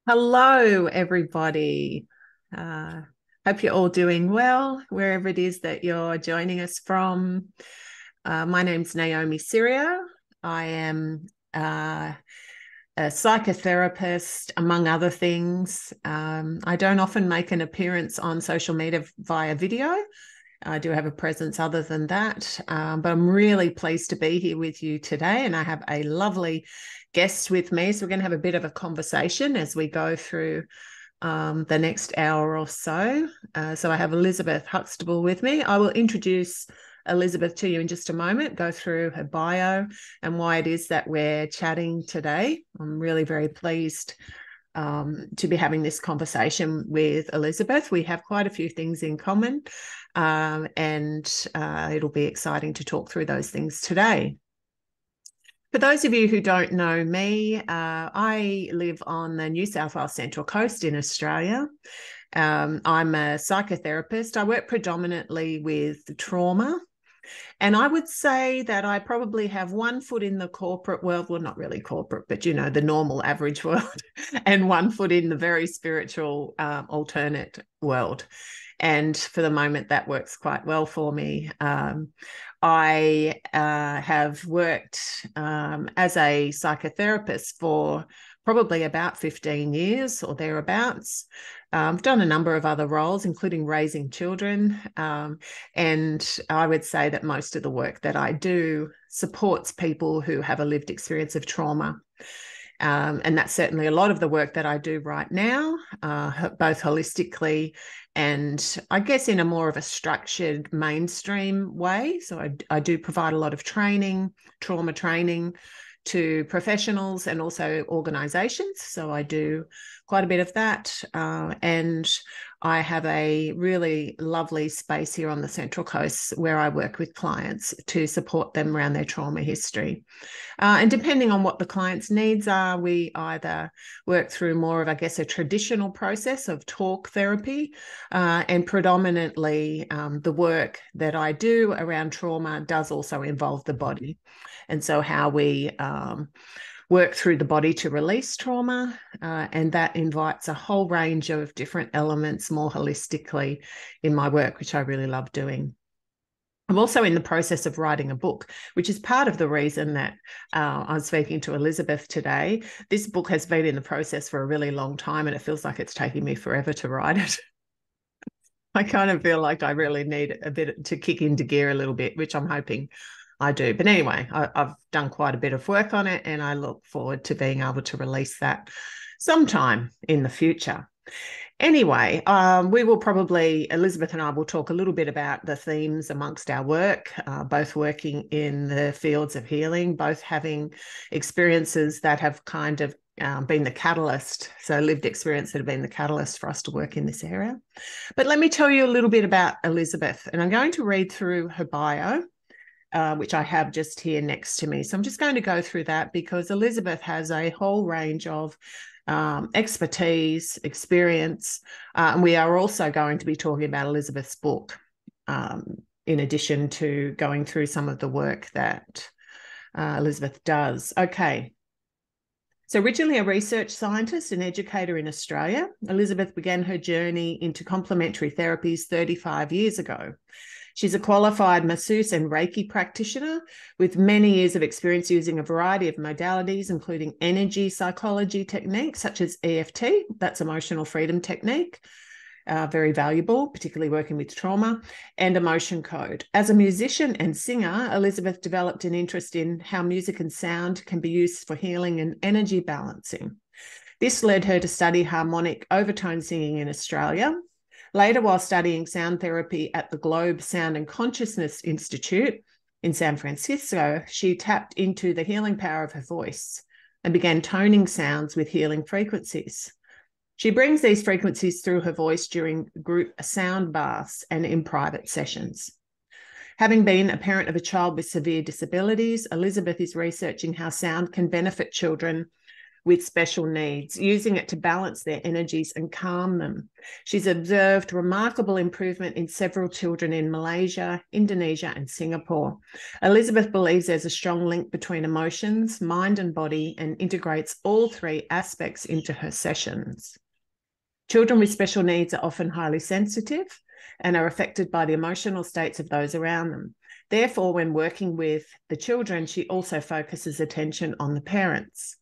Hello, everybody. Uh, Hope you're all doing well, wherever it is that you're joining us from. My name's Naomi. I am a psychotherapist, among other things. I don't often make an appearance on social media via video. I do have a presence other than that, but I'm really pleased to be here with you today. And I have a lovely guest with me. So we're going to have a bit of a conversation as we go through the next hour or so. So I have Elizabeth Huxtable with me. I will introduce Elizabeth to you in just a moment, go through her bio and why it is that we're chatting today. I'm really very pleased to be having this conversation with Elizabeth. We have quite a few things in common, and it'll be exciting to talk through those things today. For those of you who don't know me, I live on the New South Wales Central Coast in Australia. I'm a psychotherapist. I work predominantly with trauma. And I would say that I probably have one foot in the corporate world, well, not really corporate, but, the normal average world, and one foot in the very spiritual alternate world. And for the moment, that works quite well for me. I have worked as a psychotherapist for probably about 15 years or thereabouts. I've done a number of other roles, including raising children. And I would say that most of the work that I do supports people who have a lived experience of trauma. And that's certainly a lot of the work that I do right now, both holistically and I guess in a more of a structured mainstream way. So I do provide a lot of training, trauma training to professionals and also organizations. So I do quite a bit of that. And I have a really lovely space here on the Central Coast where I work with clients to support them around their trauma history. And depending on what the client's needs are, we either work through more of, I guess, a traditional process of talk therapy, and predominantly the work that I do around trauma does also involve the body. And so how we work through the body to release trauma, and that invites a whole range of different elements more holistically in my work, which I really love doing. I'm also in the process of writing a book, which is part of the reason that I'm speaking to Elizabeth today. This book has been in the process for a really long time, and it feels like it's taking me forever to write it. I kind of feel like I really need a bit to kick into gear a little bit, which I'm hoping I do. But anyway, I've done quite a bit of work on it, and I look forward to being able to release that sometime in the future. Anyway, we will probably, Elizabeth and I will talk a little bit about the themes amongst our work, both working in the fields of healing, both having experiences that have kind of been the catalyst, so lived experience that have been the catalyst for us to work in this area. But let me tell you a little bit about Elizabeth, and I'm going to read through her bio. Which I have just here next to me. So I'm just going to go through that because Elizabeth has a whole range of expertise, experience, and we are also going to be talking about Elizabeth's book, in addition to going through some of the work that Elizabeth does. Okay. So originally a research scientist and educator in Australia, Elizabeth began her journey into complementary therapies 35 years ago. She's a qualified masseuse and Reiki practitioner with many years of experience using a variety of modalities, including energy psychology techniques such as EFT, that's emotional freedom technique, very valuable, particularly working with trauma, and emotion code. As a musician and singer, Elizabeth developed an interest in how music and sound can be used for healing and energy balancing. This led her to study harmonic overtone singing in Australia. Later, while studying sound therapy at the Globe Sound and Consciousness Institute in San Francisco, she tapped into the healing power of her voice and began toning sounds with healing frequencies. She brings these frequencies through her voice during group sound baths and in private sessions. Having been a parent of a child with severe disabilities, Elizabeth is researching how sound can benefit children with special needs, using it to balance their energies and calm them. She's observed remarkable improvement in several children in Malaysia, Indonesia, and Singapore. Elizabeth believes there's a strong link between emotions, mind, and body, and integrates all three aspects into her sessions. Children with special needs are often highly sensitive and are affected by the emotional states of those around them. Therefore, when working with the children, she also focuses attention on the parents.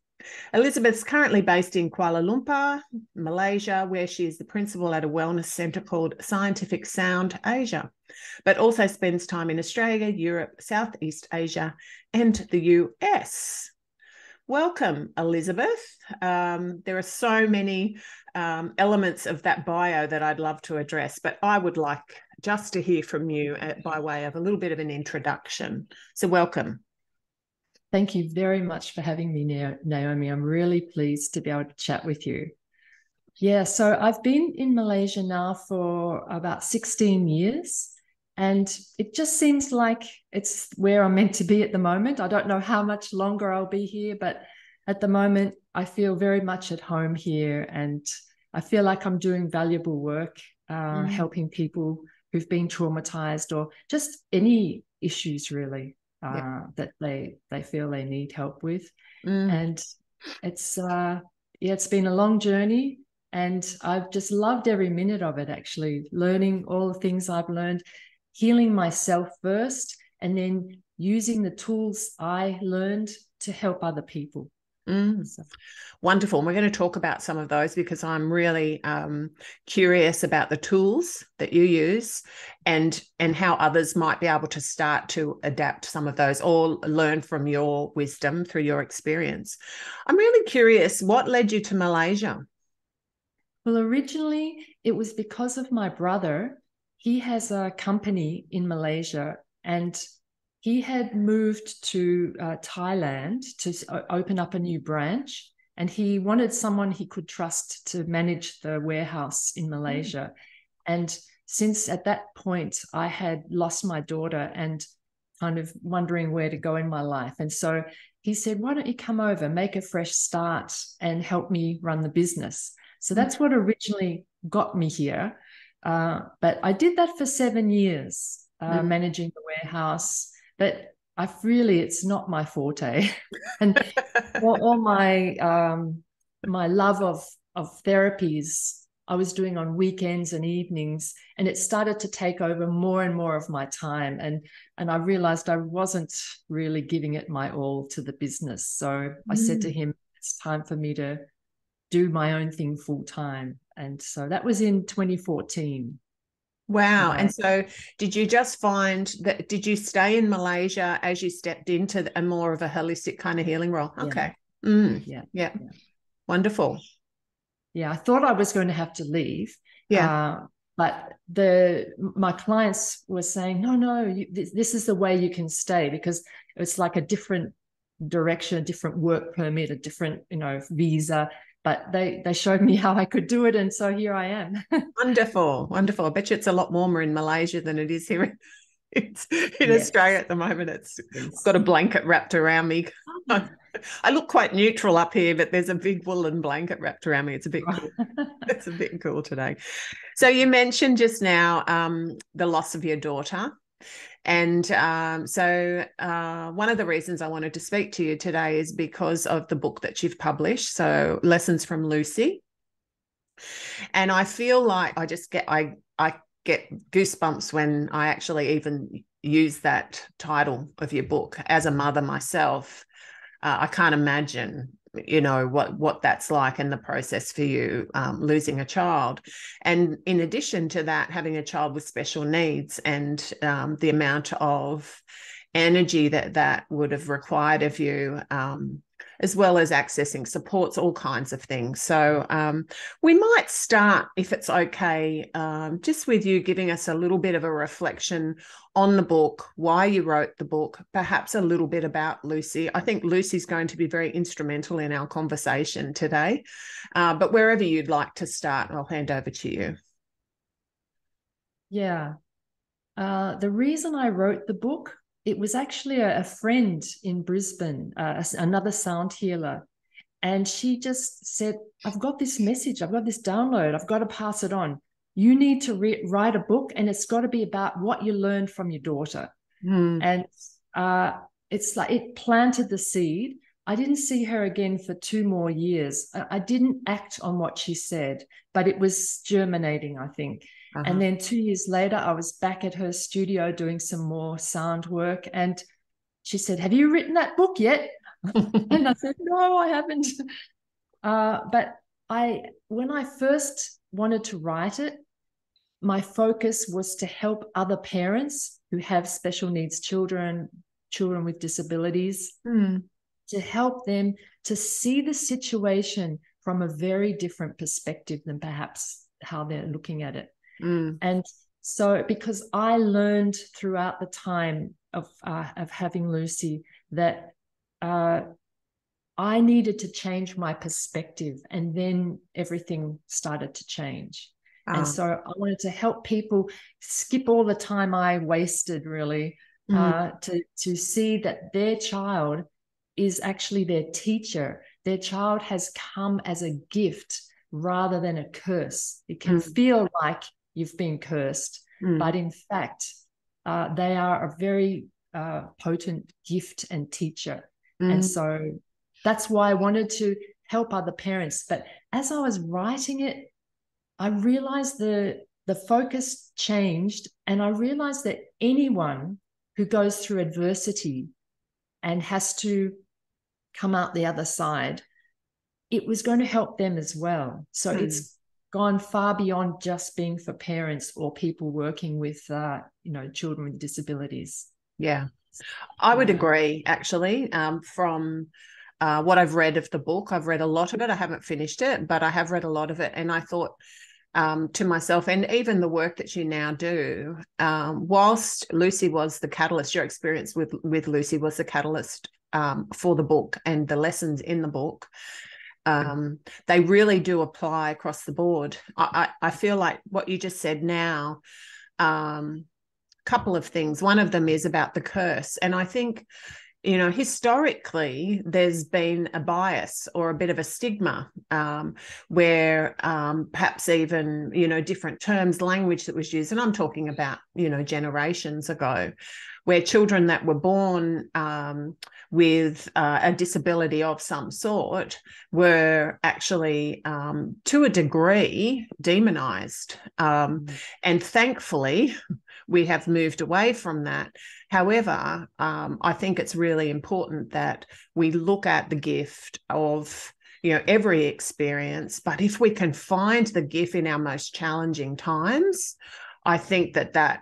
Elizabeth's currently based in Kuala Lumpur, Malaysia, where she is the principal at a wellness centre called Scientific Sound Asia, but also spends time in Australia, Europe, Southeast Asia, and the US. Welcome, Elizabeth. There are so many elements of that bio that I'd love to address, but I would like just to hear from you by way of a little bit of an introduction. So welcome. Thank you very much for having me, Naomi. I'm really pleased to be able to chat with you. Yeah, so I've been in Malaysia now for about 16 years, and it just seems like it's where I'm meant to be at the moment. I don't know how much longer I'll be here, but at the moment, I feel very much at home here, and I feel like I'm doing valuable work, helping people who've been traumatized or just any issues really that they feel they need help with. And it's it's been a long journey, and I've just loved every minute of it, actually, learning all the things I've learned, healing myself first, and then using the tools I learned to help other people. So. Wonderful. We're going to talk about some of those because I'm really curious about the tools that you use and how others might be able to start to adapt some of those or learn from your wisdom through your experience. I'm really curious, what led you to Malaysia? Well, originally it was because of my brother. He has a company in Malaysia, and he had moved to Thailand to open up a new branch, and he wanted someone he could trust to manage the warehouse in Malaysia. And since at that point I had lost my daughter and kind of wondering where to go in my life, and so he said, why don't you come over, make a fresh start, and help me run the business? So that's what originally got me here. But I did that for 7 years, managing the warehouse. But it's not my forte. And all my my love of therapies I was doing on weekends and evenings, and it started to take over more and more of my time. And I realized I wasn't really giving it my all to the business. So I said to him, it's time for me to do my own thing full time. And so that was in 2014. Wow. And so did you just find that, did you stay in Malaysia as you stepped into a more of a holistic kind of healing role? Okay. Yeah. Wonderful. Yeah. I thought I was going to have to leave. Yeah. But my clients were saying, no, this is the way you can stay, because it's like a different direction, a different work permit, a different, visa. But they showed me how I could do it, and so here I am. Wonderful. I bet you it's a lot warmer in Malaysia than it is here in Australia at the moment. I've got a blanket wrapped around me. I look quite neutral up here, but there's a big woolen blanket wrapped around me. It's a bit cool. It's a bit cool today. So you mentioned just now the loss of your daughter. And so one of the reasons I wanted to speak to you today is because of the book that you've published, so Lessons from Lucy. And I feel like I get goosebumps when I actually even use that title of your book. As a mother myself, I can't imagine what that's like in the process for you, losing a child. And in addition to that, having a child with special needs and the amount of energy that would have required of you, as well as accessing supports, all kinds of things. So we might start, if it's okay, just with you giving us a little bit of a reflection on the book, why you wrote the book, perhaps a little bit about Lucy. I think Lucy's going to be very instrumental in our conversation today. But wherever you'd like to start, I'll hand over to you. Yeah. The reason I wrote the book, it was actually a friend in Brisbane, another sound healer. And she just said, I've got this message, I've got this download, I've got to pass it on. You need to write a book, and it's got to be about what you learned from your daughter. And it's like it planted the seed. I didn't see her again for 2 more years. I didn't act on what she said, but it was germinating, I think. And then 2 years later, I was back at her studio doing some more sound work. And she said, have you written that book yet? And I said, no, I haven't. But when I first wanted to write it, my focus was to help other parents who have special needs children with disabilities, to help them to see the situation from a very different perspective than perhaps how they're looking at it. And so, because I learned throughout the time of having Lucy that I needed to change my perspective, and then everything started to change. And so I wanted to help people skip all the time I wasted, really, to see that their child is actually their teacher. Their child has come as a gift rather than a curse. It can feel like you've been cursed, but in fact, they are a very potent gift and teacher. And so that's why I wanted to help other parents. But as I was writing it, I realized the focus changed, and I realized that anyone who goes through adversity and has to come out the other side, it was going to help them as well. So it's gone far beyond just being for parents or people working with, children with disabilities. Yeah, I would agree, actually. From what I've read of the book, I've read a lot of it. I haven't finished it, but I have read a lot of it. And I thought to myself, and even the work that you now do, whilst Lucy was the catalyst, your experience with Lucy was the catalyst for the book and the lessons in the book, they really do apply across the board. I feel like what you just said now, couple of things. One of them is about the curse. And I think, historically, there's been a bias or a bit of a stigma where perhaps even, different terms, language that was used, and I'm talking about, generations ago, where children that were born with a disability of some sort were actually, to a degree, demonized. And thankfully, we have moved away from that. However, I think it's really important that we look at the gift of, every experience. But if we can find the gift in our most challenging times, I think that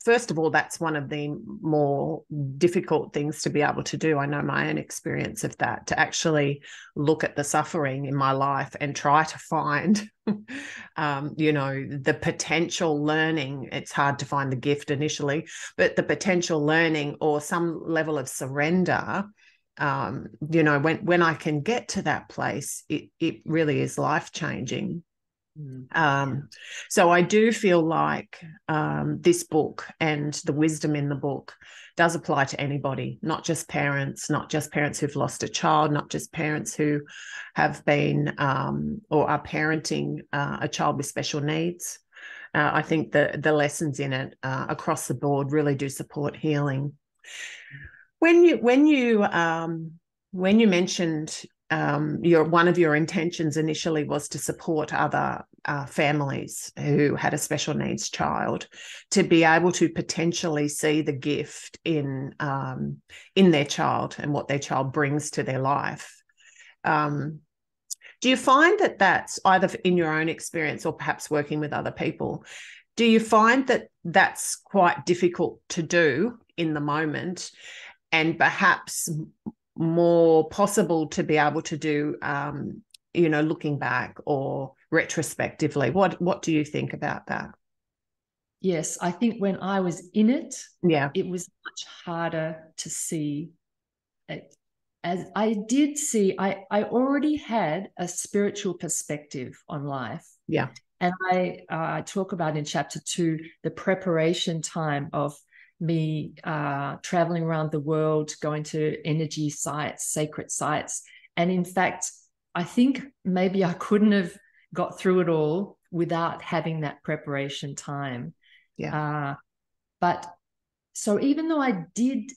first of all, that's one of the more difficult things to be able to do. I know my own experience of that, to actually look at the suffering in my life and try to find, the potential learning. It's hard to find the gift initially, but the potential learning or some level of surrender, when I can get to that place, it really is life-changing. So I do feel like this book and the wisdom in the book does apply to anybody, not just parents who've lost a child, not just parents who have been or are parenting a child with special needs. I think the lessons in it across the board really do support healing. When you mentioned one of your intentions initially was to support other families who had a special needs child, to be able to potentially see the gift in their child and what their child brings to their life. Do you find that that's either in your own experience or perhaps working with other people? Do you find that that's quite difficult to do in the moment, and perhaps more possible to be able to do, looking back or retrospectively? What do you think about that? Yes, I think when I was in it, it was much harder to see it. As I did see, I already had a spiritual perspective on life. Yeah. And I talk about in chapter 2 the preparation time of me traveling around the world, going to energy sites, sacred sites. And in fact, I think maybe I couldn't have got through it all without having that preparation time. Yeah. But so even though I did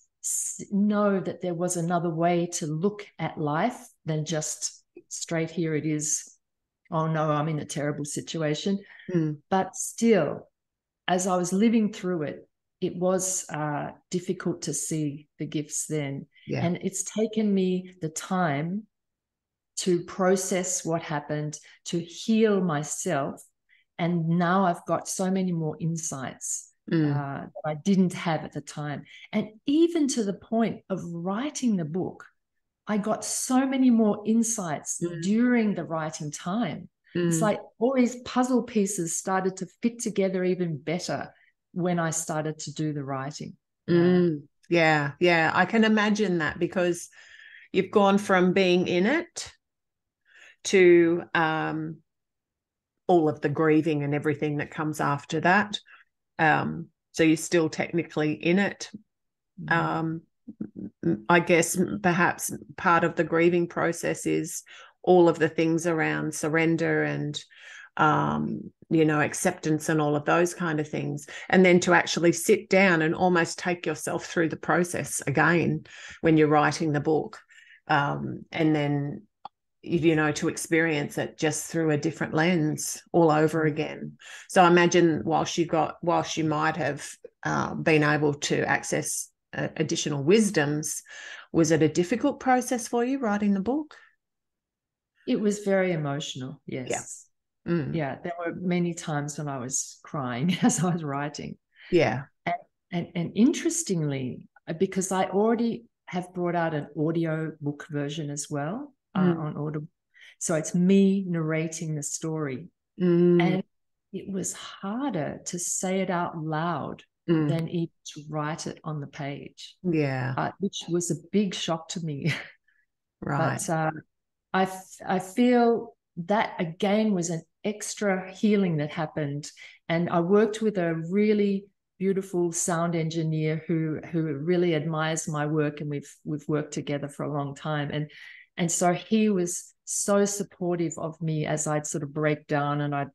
know that there was another way to look at life than just straight here it is, oh no, I'm in a terrible situation. But still, as I was living through it, it was difficult to see the gifts then. Yeah. And it's taken me the time to process what happened, to heal myself. And now I've got so many more insights that I didn't have at the time. And even to the point of writing the book, I got so many more insights during the writing time. It's like all these puzzle pieces started to fit together even better when I started to do the writing. Yeah. Yeah. I can imagine that, because you've gone from being in it to all of the grieving and everything that comes after that. So you're still technically in it. I guess perhaps part of the grieving process is all of the things around surrender and acceptance and all of those kind of things. And then to actually sit down and almost take yourself through the process again when you're writing the book. And then, to experience it just through a different lens all over again. So I imagine whilst you might have been able to access additional wisdoms, was it a difficult process for you writing the book? It was very emotional, yes. Yeah. Yeah, there were many times when I was crying as I was writing. Yeah. And interestingly, because I already have brought out an audio book version as well on Audible. So it's me narrating the story. And it was harder to say it out loud than even to write it on the page. Yeah. Which was a big shock to me. Right. But I feel that again was an extra healing that happened. And I worked with a really beautiful sound engineer who really admires my work, and we've worked together for a long time. And so he was so supportive of me as I'd sort of break down, and I'd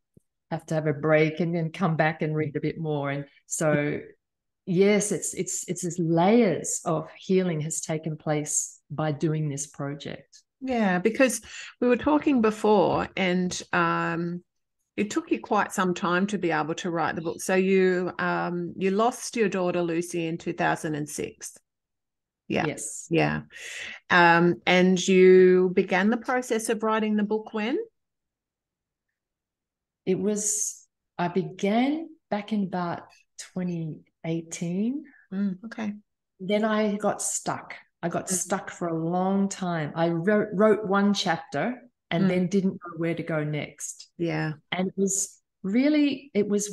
have to have a break and then come back and read a bit more. And so yes, it's this layers of healing has taken place by doing this project. Yeah, because we were talking before, and it took you quite some time to be able to write the book. So you lost your daughter Lucy in 2006. Yeah. Yes. Yeah. And you began the process of writing the book when? I began back in about 2018. Okay. Then I got stuck. I got stuck for a long time. I wrote one chapter and then didn't know where to go next. Yeah. And it was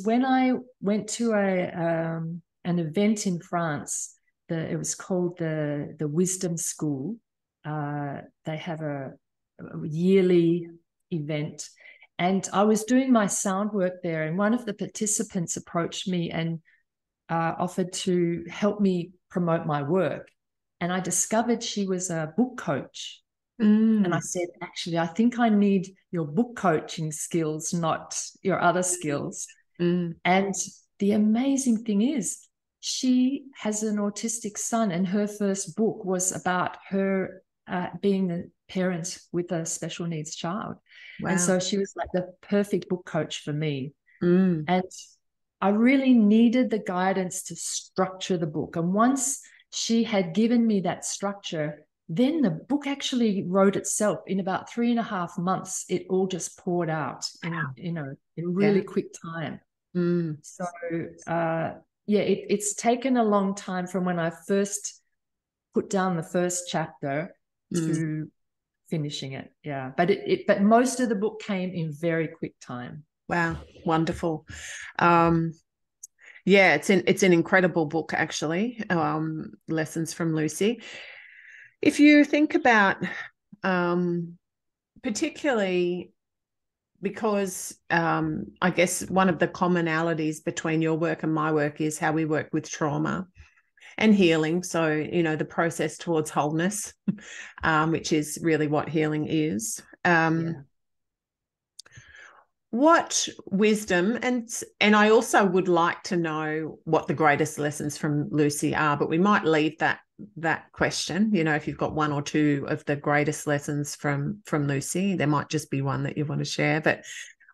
when I went to an event in France. It was called the Wisdom School. They have a yearly event. And I was doing my sound work there, and one of the participants approached me and offered to help me promote my work. And I discovered she was a book coach. And I said, actually, I think I need your book coaching skills, not your other skills. And the amazing thing is, she has an autistic son, and her first book was about her being the parent with a special needs child. Wow. And so she was like the perfect book coach for me. And I really needed the guidance to structure the book. And once she had given me that structure, then the book actually wrote itself in about 3.5 months. It all just poured out in really quick time. So it's taken a long time from when I first put down the first chapter to finishing it. Yeah, but most of the book came in very quick time. Wow, wonderful. Yeah, it's an incredible book, actually. Lessons from Lucy. If you think about, particularly because I guess one of the commonalities between your work and my work is how we work with trauma and healing. So, the process towards wholeness, which is really what healing is. Yeah. What wisdom, and I also would like to know what the greatest lessons from Lucy are, but we might leave that question. You know, if you've got one or two of the greatest lessons from Lucy, there might just be one that you want to share. But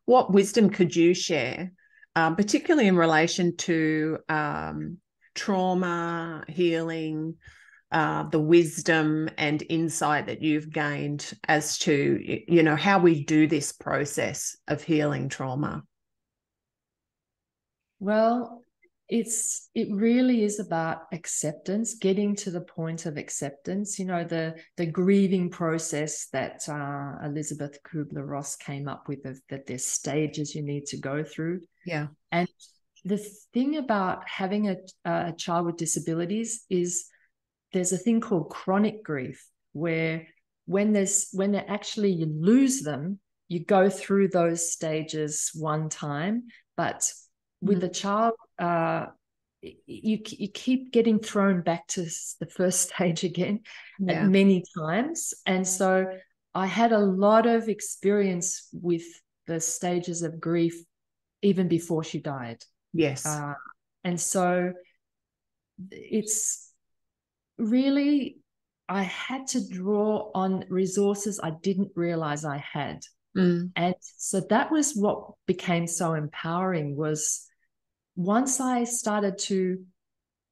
what wisdom could you share, particularly in relation to trauma, healing, the wisdom and insight that you've gained as to, you know, how we do this process of healing trauma? Well, it really is about acceptance, getting to the point of acceptance. You know, the grieving process that Elizabeth Kubler-Ross came up with, that there's stages you need to go through. Yeah. And the thing about having a child with disabilities is there's a thing called chronic grief, where when actually you lose them, you go through those stages one time, but with a child, you keep getting thrown back to the first stage again many times. And so I had a lot of experience with the stages of grief even before she died. Yes. And so it's really, I had to draw on resources I didn't realize I had. And so that was what became so empowering, was once I started to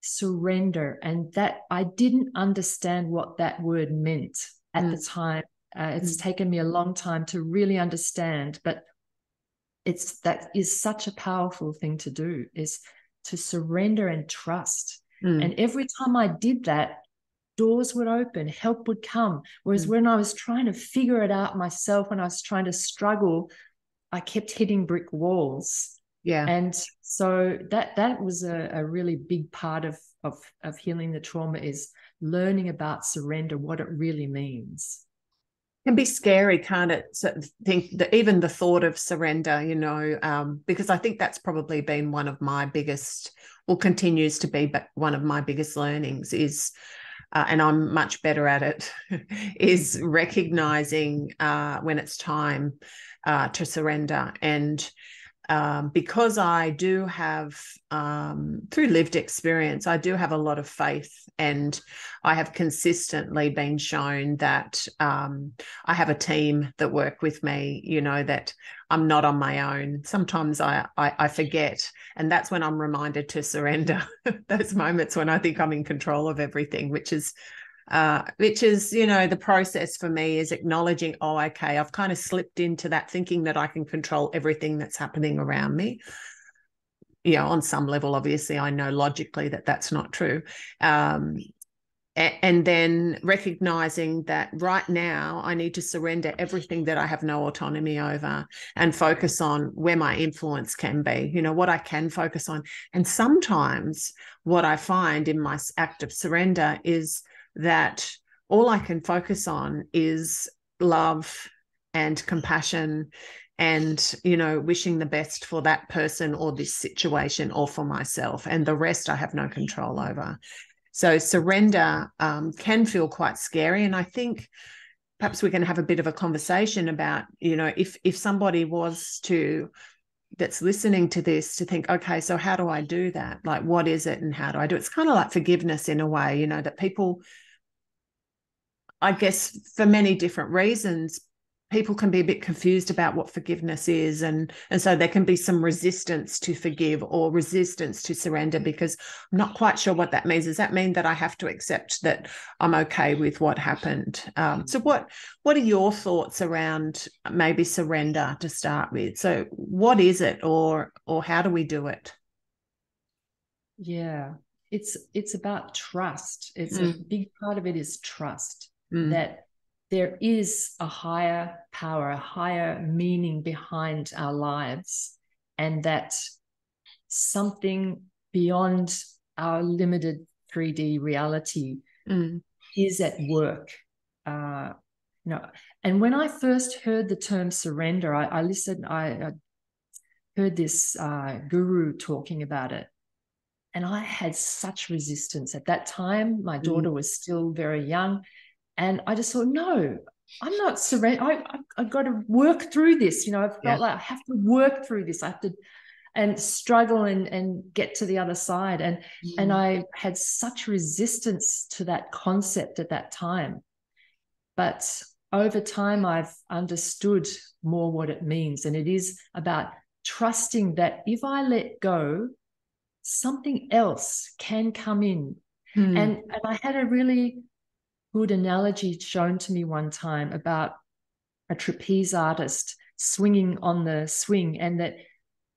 surrender, and that I didn't understand what that word meant at the time. It's taken me a long time to really understand, but that is such a powerful thing to do, is to surrender and trust. And every time I did that, doors would open, help would come. Whereas when I was trying to figure it out myself, when I was trying to struggle, I kept hitting brick walls. Yeah. And so that was a really big part of healing the trauma, is learning about surrender, what it really means. It can be scary, can't it? So think that even the thought of surrender, you know, because I think that's probably been one of my biggest, or continues to be, but one of my biggest learnings is, and I'm much better at it, is recognizing when it's time to surrender. And because I do have, through lived experience, I do have a lot of faith, and I have consistently been shown that I have a team that work with me, you know, that I'm not on my own. Sometimes I forget, and that's when I'm reminded to surrender. Those moments when I think I'm in control of everything, which is, you know, the process for me is acknowledging, oh, okay, I've kind of slipped into that thinking that I can control everything that's happening around me. You know, on some level, obviously, I know logically that that's not true. And then recognizing that right now I need to surrender everything that I have no autonomy over, and focus on where my influence can be, you know, what I can focus on. And sometimes what I find in my act of surrender is that all I can focus on is love and compassion, and, you know, wishing the best for that person or this situation, or for myself, and the rest I have no control over. So surrender can feel quite scary. And I think perhaps we can have a bit of a conversation about, you know, if somebody was to, that's listening to this, to think, okay, so how do I do that? Like, what is it and how do I do it? It's kind of like forgiveness in a way, you know, that people, I guess for many different reasons, people can be a bit confused about what forgiveness is. And so there can be some resistance to forgive, or resistance to surrender, because I'm not quite sure what that means. Does that mean that I have to accept that I'm okay with what happened? So what are your thoughts around maybe surrender to start with? So what is it, or how do we do it? Yeah, it's about trust. It's a big part of it is trust, that there is a higher power, a higher meaning behind our lives, and that something beyond our limited 3D reality is at work. And when I first heard the term surrender, I listened, I heard this guru talking about it. And I had such resistance at that time. My daughter was still very young. And I just thought, no, I'm not surrender. I've got to work through this. I Yeah. felt like I have to work through this. I have to and struggle and get to the other side. And Mm. I had such resistance to that concept at that time. But over time, I've understood more what it means. And it is about trusting that if I let go, something else can come in. Mm. And I had a really good analogy shown to me one time about a trapeze artist swinging on the swing, and that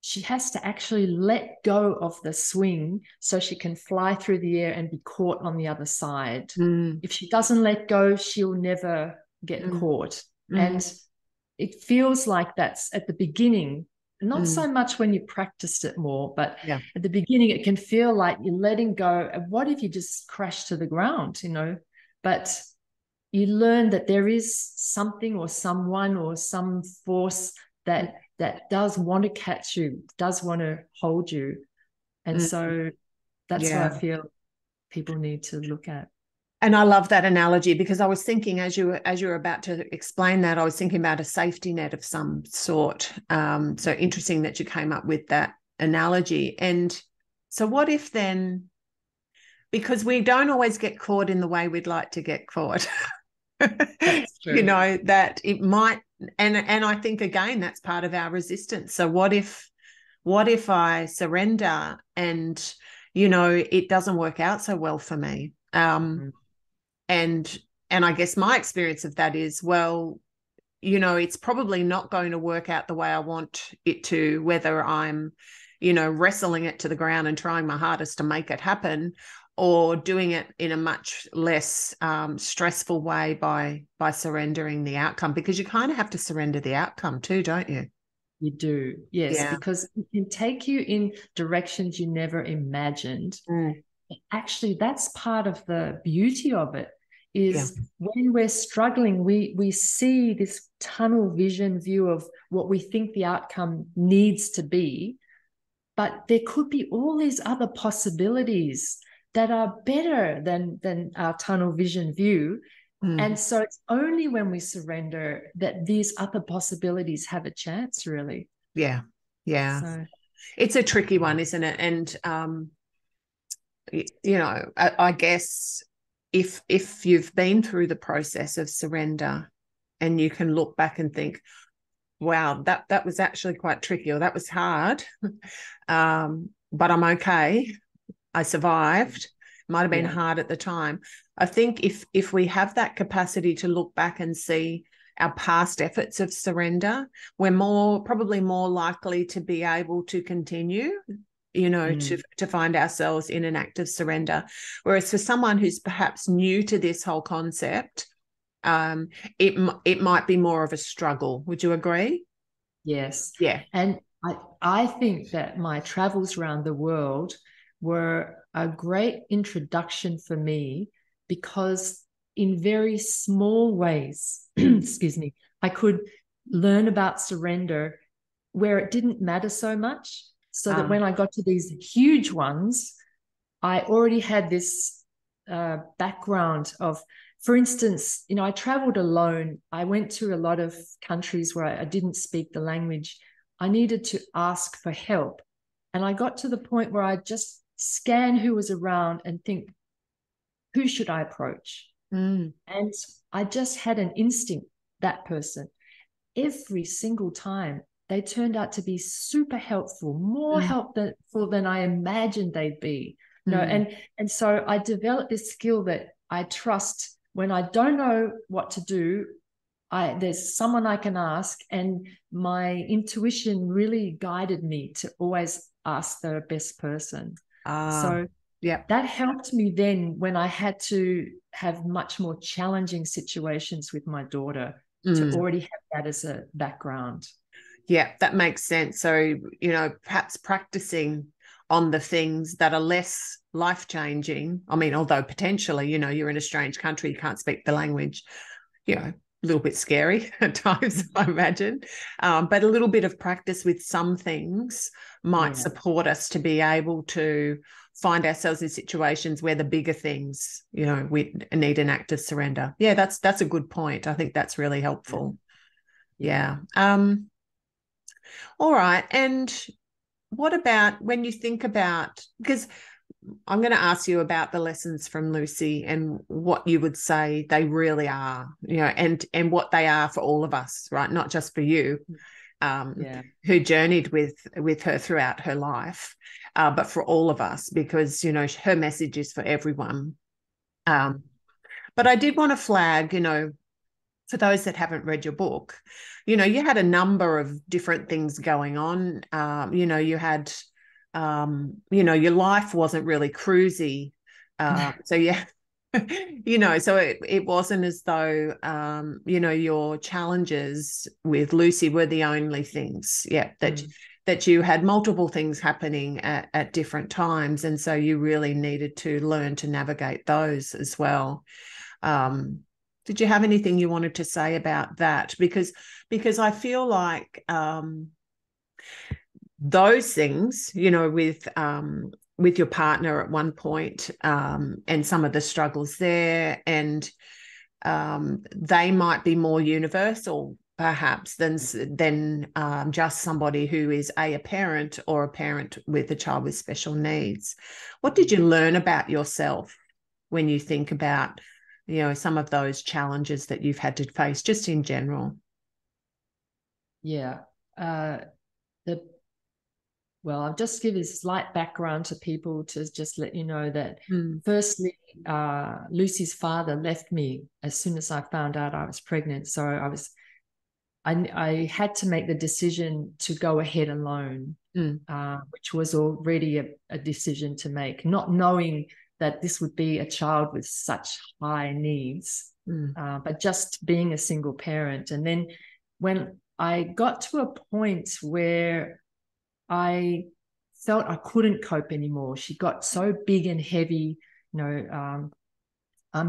she has to actually let go of the swing so she can fly through the air and be caught on the other side. Mm. If she doesn't let go, she'll never get Mm. caught. Mm. And it feels like that's at the beginning, not Mm. so much when you practiced it more, but Yeah. at the beginning, it can feel like you're letting go. And what if you just crash to the ground, But you learn that there is something or someone or some force Mm. that does want to catch you, does want to hold you. And Mm. so that's what I Yeah. feel people need to look at. And I love that analogy, because I was thinking, as you were about to explain that, I was thinking about a safety net of some sort. So interesting that you came up with that analogy. And so what if then, because we don't always get caught in the way we'd like to get caught, That's true. that it might, and I think again that's part of our resistance. So what if I surrender and it doesn't work out so well for me? Mhm. And I guess my experience of that is, well, it's probably not going to work out the way I want it to, whether I'm wrestling it to the ground and trying my hardest to make it happen, or doing it in a much less stressful way by surrendering the outcome, because you kind of have to surrender the outcome too, don't you? You do, yes, Yeah. because it can take you in directions you never imagined. Mm. Actually, that's part of the beauty of it, Yeah. is when we're struggling, we see this tunnel vision view of what we think the outcome needs to be, but there could be all these other possibilities that are better than our tunnel vision view. Mm. And so it's only when we surrender that these other possibilities have a chance, really. Yeah. Yeah. So It's a tricky one, isn't it? And I guess if you've been through the process of surrender and you can look back and think, wow, that was actually quite tricky, or that was hard, but I'm okay. I survived. Might have been yeah. hard at the time. I think if we have that capacity to look back and see our past efforts of surrender, we're probably more likely to be able to continue, to find ourselves in an act of surrender. Whereas for someone who's perhaps new to this whole concept, it might be more of a struggle. Would you agree? Yes. Yeah. And I think that my travels around the world were a great introduction for me, because in very small ways, excuse me, I could learn about surrender where it didn't matter so much, so that when I got to these huge ones, I already had this background of, for instance, I traveled alone. I went to a lot of countries where I didn't speak the language. I needed to ask for help. And I got to the point where I just scan who was around and think, who should I approach? Mm. And I just had an instinct, that person. Every single time, they turned out to be super helpful, more Mm. helpful than I imagined they'd be. No, Mm. and so I developed this skill that I trust. When I don't know what to do, there's someone I can ask, and my intuition really guided me to always ask the best person. So Yeah. that helped me then when I had to have much more challenging situations with my daughter, to Mm. already have that as a background. Yeah, that makes sense. So, perhaps practicing on the things that are less life-changing. I mean, although potentially, you're in a strange country, you can't speak the language, a little bit scary at times, I imagine. But a little bit of practice with some things might Yeah. support us to be able to find ourselves in situations where the bigger things, we need an act of surrender. Yeah, that's a good point. I think that's really helpful. Yeah. All right. And what about when you think about, because I'm going to ask you about the lessons from Lucy and what you would say they really are, and what they are for all of us, right? Not just for you, who journeyed with her throughout her life, but for all of us, because, her message is for everyone. But I did want to flag, for those that haven't read your book, you had a number of different things going on. You had, your life wasn't really cruisy. So yeah, so it wasn't as though, your challenges with Lucy were the only things. Yeah, that you had multiple things happening at different times. And so you really needed to learn to navigate those as well. Did you have anything you wanted to say about that? Because I feel like those things, with your partner at one point, and some of the struggles there, and they might be more universal perhaps than just somebody who is a parent or a parent with a child with special needs. What did you learn about yourself when you think about some of those challenges that you've had to face just in general? Yeah. I'll just give a slight background to people to just let you know that firstly, Lucy's father left me as soon as I found out I was pregnant. So I had to make the decision to go ahead alone, which was already a decision to make, not knowing that this would be a child with such high needs, but just being a single parent. And then when I got to a point where I felt I couldn't cope anymore, she got so big and heavy. I'm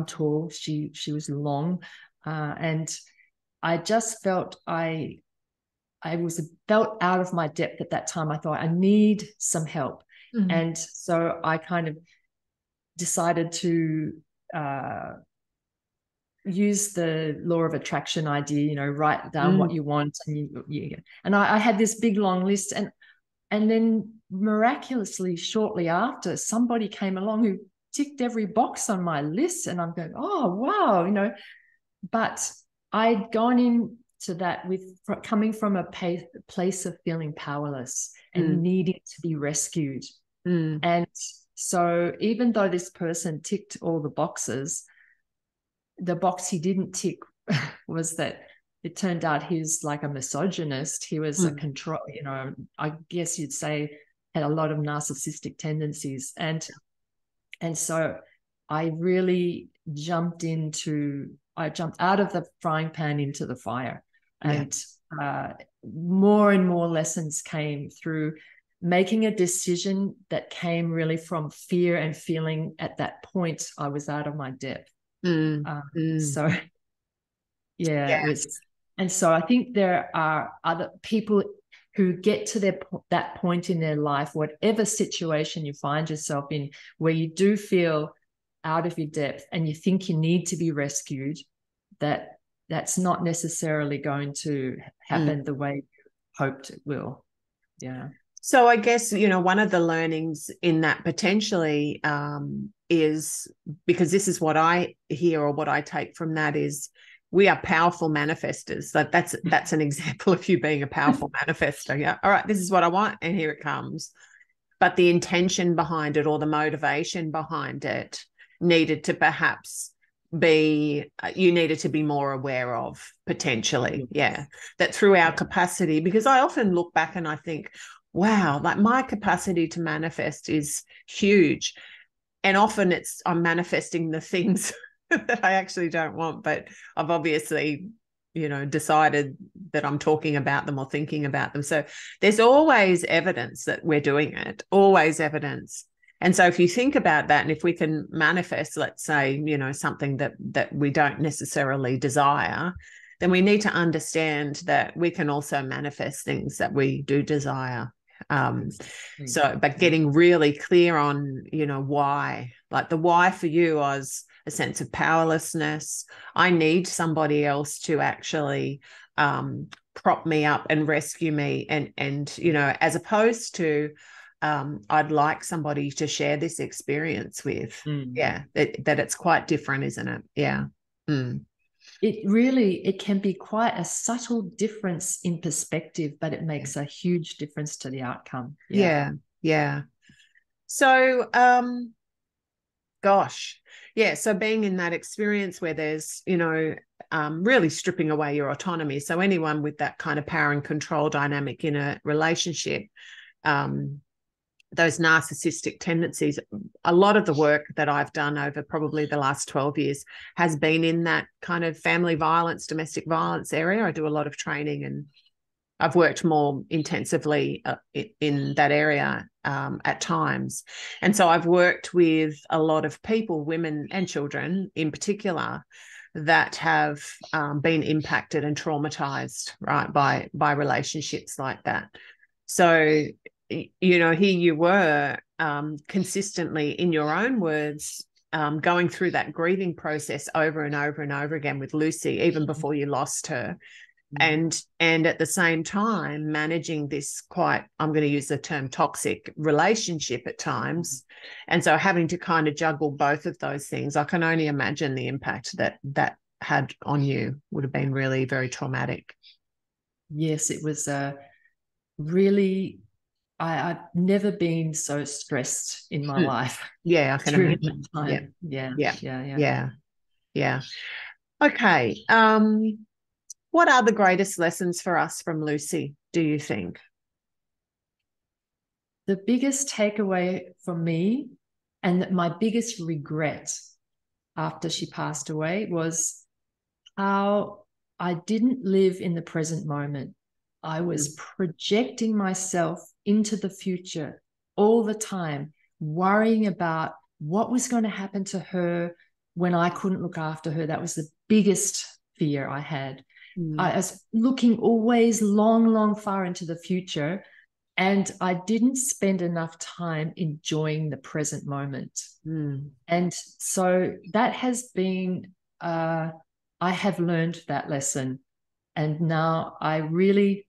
tall, she was long, and I just felt I felt out of my depth at that time. I thought I need some help, and so I kind of decided to use the law of attraction idea. Write down what you want, and I had this big long list, and then miraculously shortly after, somebody came along who ticked every box on my list, and I'm going, oh wow, but I'd gone into that coming from a place of feeling powerless and needing to be rescued. And so even though this person ticked all the boxes, the box he didn't tick was that it turned out he's like a misogynist. He was a control, I guess you'd say, had a lot of narcissistic tendencies. And so I really jumped out of the frying pan into the fire. And more and more lessons came through making a decision that came really from fear and feeling at that point I was out of my depth. So it was. And so I think there are other people who get to that point in their life, whatever situation you find yourself in, where you do feel out of your depth and you think you need to be rescued, that's not necessarily going to happen the way you hoped it will. Yeah. So I guess, one of the learnings in that potentially is, because this is what I hear or what I take from that, is we are powerful manifestors. That's an example of you being a powerful manifester. Yeah. All right, this is what I want, and here it comes. But the intention behind it, or the motivation behind it, needed to perhaps be, you needed to be more aware of, potentially. Yeah. That through our capacity, because I often look back and I think, wow, like my capacity to manifest is huge. And often I'm manifesting the things that I actually don't want, but I've obviously, decided that I'm talking about them or thinking about them. So there's always evidence that we're doing it, always evidence. And so if you think about that, and if we can manifest, let's say, something that we don't necessarily desire, then we need to understand that we can also manifest things that we do desire. But getting really clear on, why, like the why for you was a sense of powerlessness. I need somebody else to actually prop me up and rescue me. And as opposed to, I'd like somebody to share this experience with. Yeah. That it's quite different, isn't it? Yeah. It can be quite a subtle difference in perspective, but it makes a huge difference to the outcome. Yeah. So gosh, yeah, so being in that experience where there's really stripping away your autonomy, so anyone with that kind of power and control dynamic in a relationship, those narcissistic tendencies, a lot of the work that I've done over probably the last 12 years has been in that kind of family violence, domestic violence area. I do a lot of training, and I've worked more intensively in that area at times. And so I've worked with a lot of people, women and children in particular, that have been impacted and traumatized, right, by relationships like that. So here you were consistently, in your own words, going through that grieving process over and over and over again with Lucy, even before you lost her. And at the same time managing this quite, I'm going to use the term toxic relationship at times. And so having to kind of juggle both of those things, I can only imagine the impact that had on you would have been really very traumatic. Yes, it was really, I've never been so stressed in my life. Yeah, I can imagine. Yeah. Okay. What are the greatest lessons for us from Lucy, do you think? The biggest takeaway for me, and my biggest regret after she passed away, was how I didn't live in the present moment. I was projecting myself into the future all the time, worrying about what was going to happen to her when I couldn't look after her. That was the biggest fear I had. I was looking always long far into the future, and I didn't spend enough time enjoying the present moment. And so that has been, I have learned that lesson. And now I really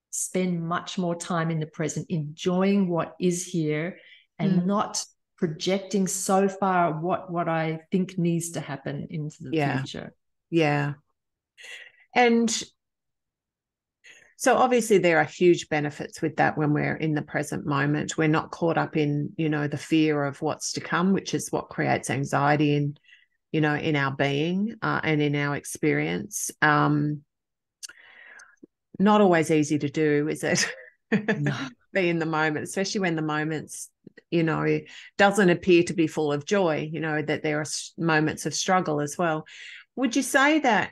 spend much more time in the present, enjoying what is here and not projecting so far what I think needs to happen into the future. Yeah. And so obviously there are huge benefits with that when we're in the present moment. We're not caught up in, the fear of what's to come, which is what creates anxiety in our being and in our experience. Not always easy to do, is it? No. Be in the moment, especially when the moment's, doesn't appear to be full of joy, that there are moments of struggle as well. Would you say that,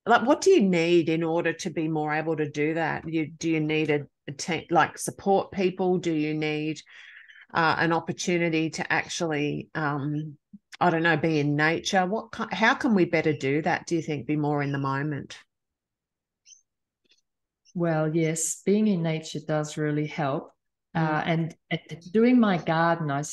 like, what do you need in order to be more able to do that? Do you need a team, like support people? Do you need an opportunity to actually, I don't know, be in nature? How can we better do that, do you think, be more in the moment? Well, yes, being in nature does really help. And doing my garden, I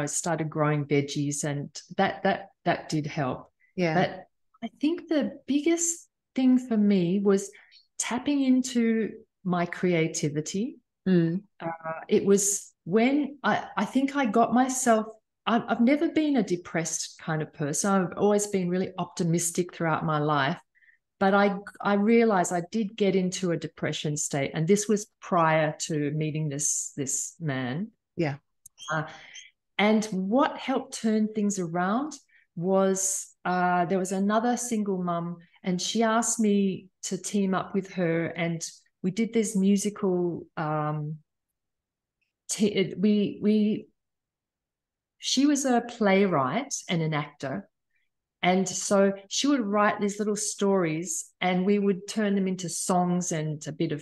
started growing veggies, and that did help. Yeah. But I think the biggest thing for me was tapping into my creativity. It was when I think I got myself. I've never been a depressed kind of person. I've always been really optimistic throughout my life. But I realized I did get into a depression state, and this was prior to meeting this man. Yeah. And what helped turn things around was there was another single mum, and she asked me to team up with her, and we did this musical. She was a playwright and an actor. And so she would write these little stories, and we would turn them into songs and a bit of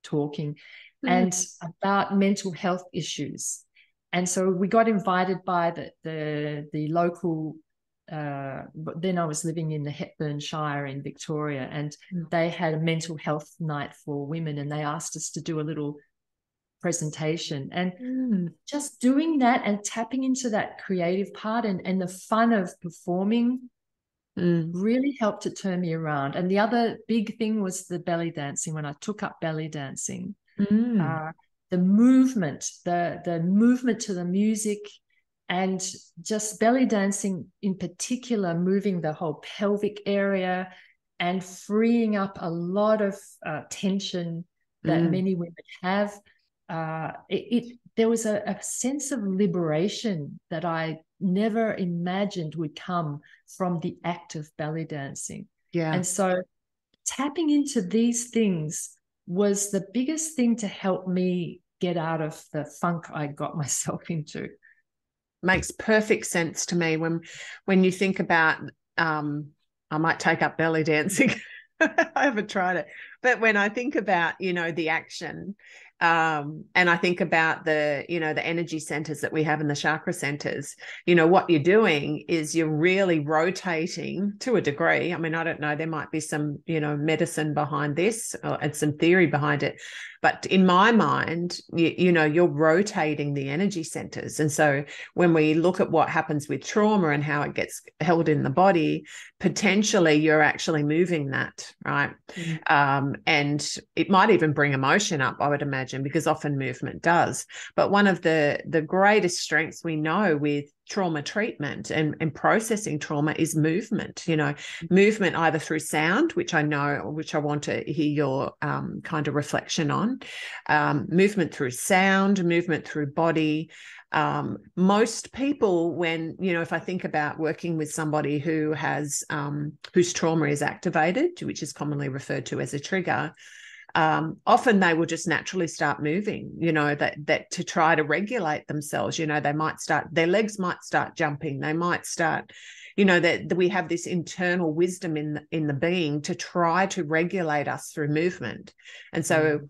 talking and about mental health issues. And so we got invited by the local, then I was living in the Hepburn Shire in Victoria, and they had a mental health night for women, and they asked us to do a little presentation. And just doing that and tapping into that creative part and the fun of performing really helped to turn me around. And the other big thing was the belly dancing. When I took up belly dancing, the movement, the movement to the music, and just belly dancing in particular, moving the whole pelvic area and freeing up a lot of tension that many women have. There was a sense of liberation that I never imagined would come from the act of belly dancing. Yeah. And so tapping into these things was the biggest thing to help me get out of the funk I got myself into. Makes perfect sense to me when you think about I might take up belly dancing. I haven't tried it, but when I think about the action, and I think about the the energy centers that we have in the chakra centers, what you're doing is you're really rotating to a degree. I mean, I don't know, there might be some medicine behind this and some theory behind it, but in my mind, you're rotating the energy centers. And so when we look at what happens with trauma and how it gets held in the body, potentially you're actually moving that, right? And it might even bring emotion up, I would imagine, because often movement does. But one of the greatest strengths we know with trauma treatment and processing trauma is movement, movement either through sound, which I want to hear your kind of reflection on, movement through sound, movement through body. Most people, when, if I think about working with somebody who has, whose trauma is activated, which is commonly referred to as a trigger, often they will just naturally start moving, that to try to regulate themselves. They might start, their legs might start jumping. They might start, that we have this internal wisdom in the being to try to regulate us through movement. And so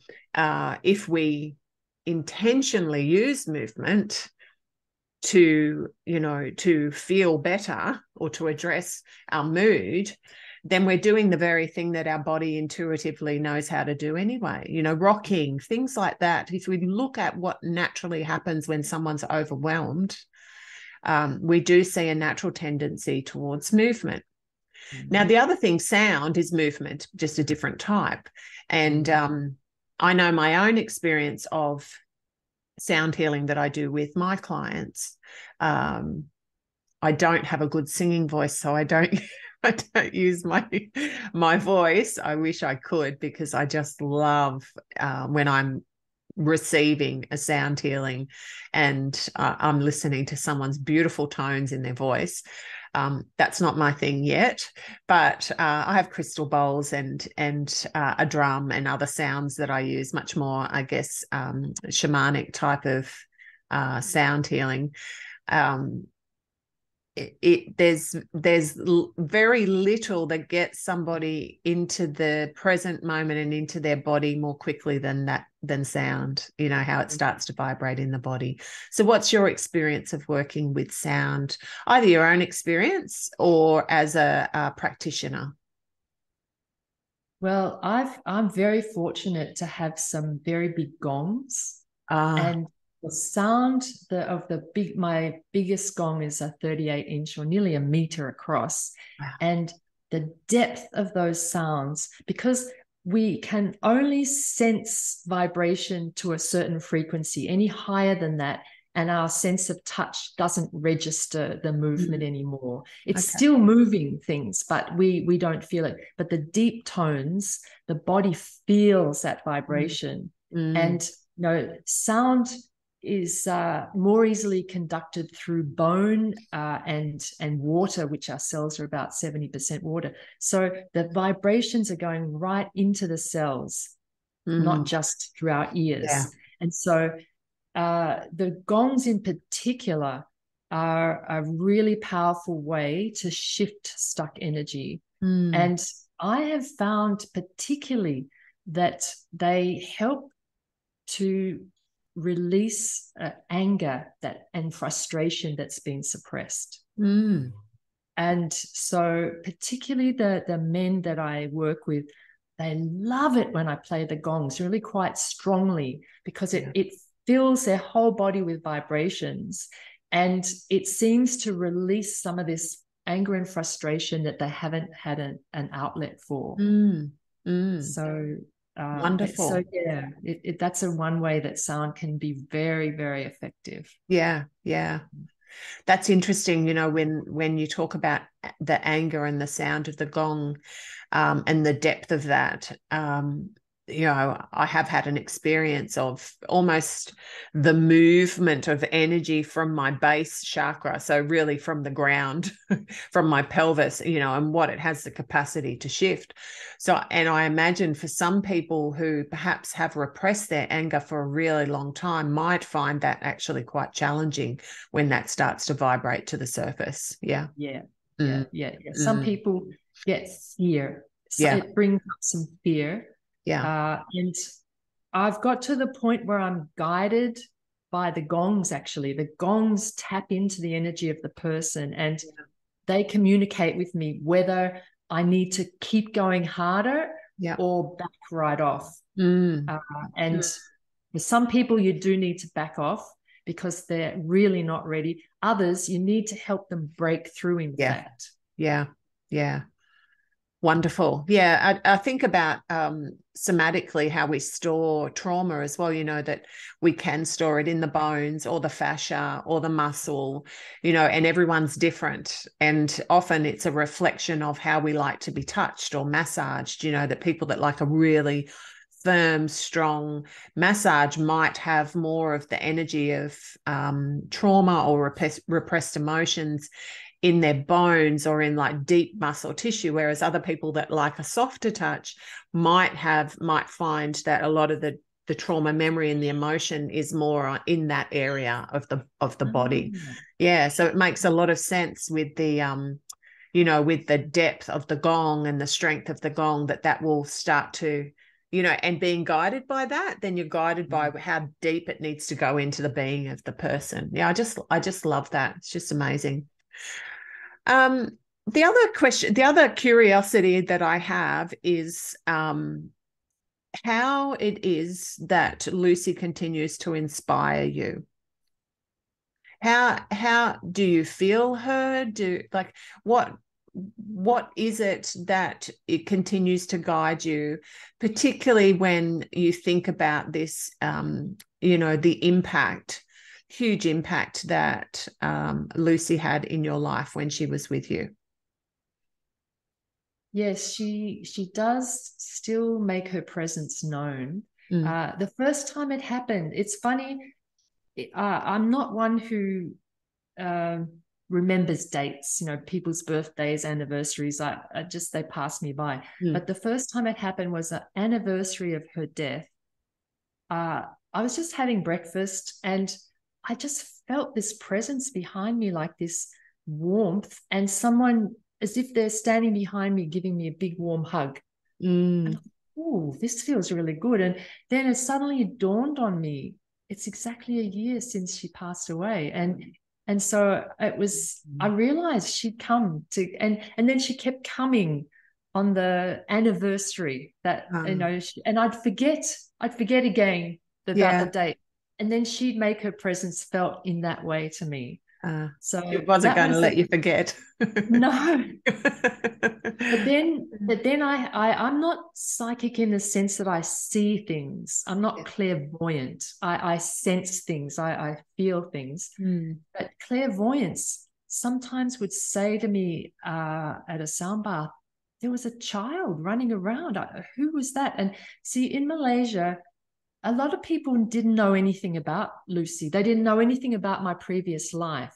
if we intentionally use movement to feel better or to address our mood, then we're doing the very thing that our body intuitively knows how to do anyway. Rocking, things like that. If we look at what naturally happens when someone's overwhelmed, we do see a natural tendency towards movement. Now, the other thing, sound is movement, just a different type. And I know my own experience of sound healing that I do with my clients. I don't have a good singing voice, so I don't use my voice. I wish I could, because I just love when I'm receiving a sound healing and I'm listening to someone's beautiful tones in their voice. That's not my thing yet, but I have crystal bowls and a drum and other sounds that I use, much more, I guess, shamanic type of sound healing. There's very little that gets somebody into the present moment and into their body more quickly than sound, how it starts to vibrate in the body. So what's your experience of working with sound, either your own experience or as a practitioner? Well, I'm very fortunate to have some very big gongs, and the sound my biggest gong is a 38-inch or nearly a meter across. Wow. And the depth of those sounds, because we can only sense vibration to a certain frequency. Any higher than that, and our sense of touch doesn't register the movement anymore. It's still moving things, but we don't feel it. But the deep tones, the body feels that vibration. And sound is more easily conducted through bone and water, which our cells are about 70% water. So the vibrations are going right into the cells, not just through our ears. Yeah. And so the gongs in particular are a really powerful way to shift stuck energy. And I have found particularly that they help to release anger and frustration that's been suppressed. And so particularly the men that I work with, they love it when I play the gongs really quite strongly, because Yeah. it fills their whole body with vibrations, and it seems to release some of this anger and frustration that they haven't had an outlet for. Mm. Mm. So Wonderful. yeah, that's a one way that sound can be very, very effective. Yeah. Yeah. That's interesting, when you talk about the anger and the sound of the gong, and the depth of that. I have had an experience of almost the movement of energy from my base chakra, so really from the ground, from my pelvis, and what it has the capacity to shift. So, and I imagine for some people who perhaps have repressed their anger for a really long time might find that actually quite challenging when that starts to vibrate to the surface. Yeah. Yeah, Mm. Some Mm. people get fear. So Yeah. it brings up some fear. Yeah. And I've got to the point where I'm guided by the gongs, actually. The gongs tap into the energy of the person, and they communicate with me whether I need to keep going harder Yeah. or back right off. Mm. And for some people, you do need to back off because they're really not ready. Others, you need to help them break through, in Yeah. fact. Yeah. Yeah. Wonderful. Yeah. I think about somatically how we store trauma as well, that we can store it in the bones or the fascia or the muscle, and everyone's different. And often it's a reflection of how we like to be touched or massaged, that people that like a really firm, strong massage might have more of the energy of trauma or repressed emotions in their bones or in like deep muscle tissue, whereas other people that like a softer touch might find that a lot of the trauma memory and the emotion is more in that area of the body. Yeah, so it makes a lot of sense with the with the depth of the gong and the strength of the gong, that will start to, and being guided by that, then you're guided by how deep it needs to go into the being of the person. Yeah, I just love that. It's just amazing. Um, the other curiosity that I have is how it is that Lucy continues to inspire you. How do you feel her? What is it that it continues to guide you, particularly when you think about this, the impact, huge impact that Lucy had in your life when she was with you? Yes, she does still make her presence known. Mm. The first time it happened, it's funny. I'm not one who uh, remembers dates, people's birthdays, anniversaries. I just, they pass me by. Mm. But the first time it happened was the anniversary of her death. I was just having breakfast, and I just felt this presence behind me, like this warmth, and someone as if they're standing behind me giving me a big warm hug. Mm. And oh, this feels really good. And then it suddenly dawned on me, it's exactly a year since she passed away. And so it was, I realized she'd come to, and then she kept coming on the anniversary that, and I'd forget again about the Yeah. date. And then she'd make her presence felt in that way to me. She So wasn't that going to was let you forget. no. But then I'm not psychic in the sense that I see things. I'm not clairvoyant. I sense things. I feel things. Mm. But clairvoyance sometimes would say to me at a sound bath, there was a child running around. Who was that? And see, in Malaysia, a lot of people didn't know anything about Lucy. They didn't know anything about my previous life.